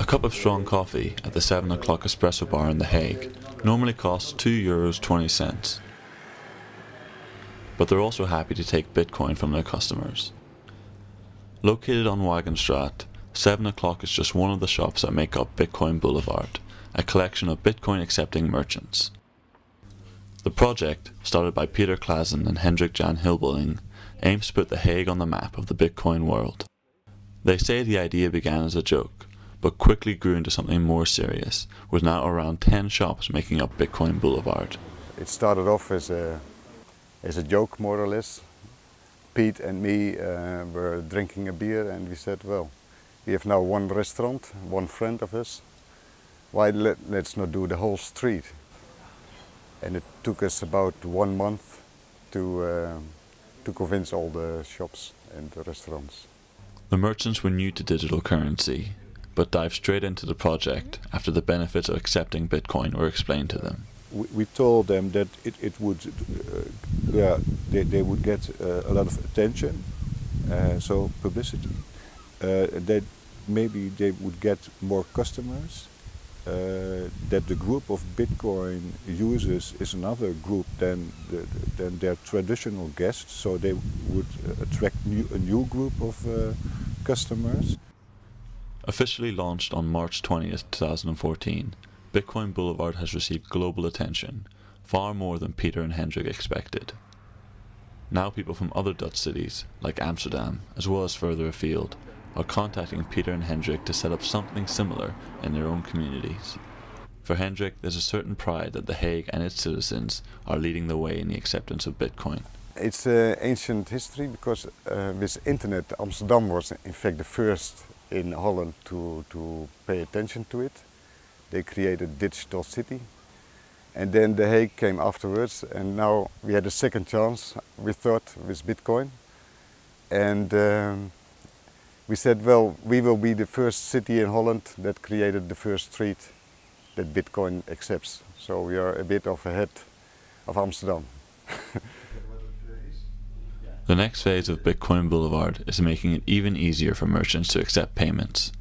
cup of strong coffee at the 7 o'clock espresso bar in The Hague normally costs €2.20. But they're also happy to take Bitcoin from their customers. Located on Wagenstraat, 7 o'clock is just one of the shops that make up Bitcoin Boulevard, a collection of Bitcoin accepting merchants. The project, started by Peter Klassen and Hendrik Jan Hilbeling, aims to put The Hague on the map of the Bitcoin world. They say the idea began as a joke, but quickly grew into something more serious, with now around 10 shops making up Bitcoin Boulevard. It started off as a joke, more or less. Pete and me were drinking a beer and we said, well, we have now one restaurant, one friend of us. Why let's not do the whole street? And it took us about 1 month to convince all the shops and the restaurants. The merchants were new to digital currency, but dived straight into the project after the benefits of accepting Bitcoin were explained to them. We told them that it would, they would get a lot of attention, so publicity. That maybe they would get more customers. That the group of Bitcoin users is another group than their traditional guests, so they would attract a new group of customers. Officially launched on March 20th, 2014, Bitcoin Boulevard has received global attention, far more than Peter and Hendrik expected. Now people from other Dutch cities, like Amsterdam, as well as further afield, are contacting Peter and Hendrik to set up something similar in their own communities. For Hendrik, there's a certain pride that The Hague and its citizens are leading the way in the acceptance of Bitcoin. It's ancient history because with internet, Amsterdam was in fact the first in Holland to pay attention to it. They created digital city. And then The Hague came afterwards, and now we had a second chance, we thought, with Bitcoin. And we said, well, we will be the first city in Holland that created the first street that Bitcoin accepts. So we are a bit ahead of Amsterdam. The next phase of Bitcoin Boulevard is making it even easier for merchants to accept payments.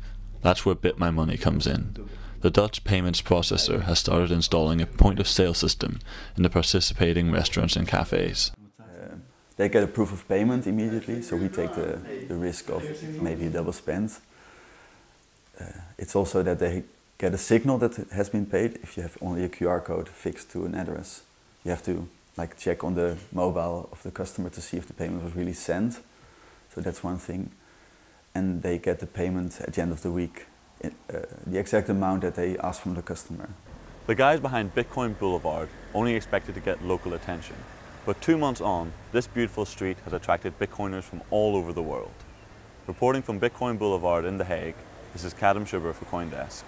That's where BitMyMoney comes in. The Dutch payments processor has started installing a point-of-sale system in the participating restaurants and cafes. They get a proof of payment immediately, so we take the risk of maybe a double spend. It's also that they get a signal that it has been paid if you have only a QR code fixed to an address. You have to check on the mobile of the customer to see if the payment was really sent. So that's one thing. And they get the payment at the end of the week, the exact amount that they ask from the customer. The guys behind Bitcoin Boulevard only expected to get local attention. But 2 months on, this beautiful street has attracted Bitcoiners from all over the world. Reporting from Bitcoin Boulevard in The Hague, this is Kadhim Shubber for Coindesk.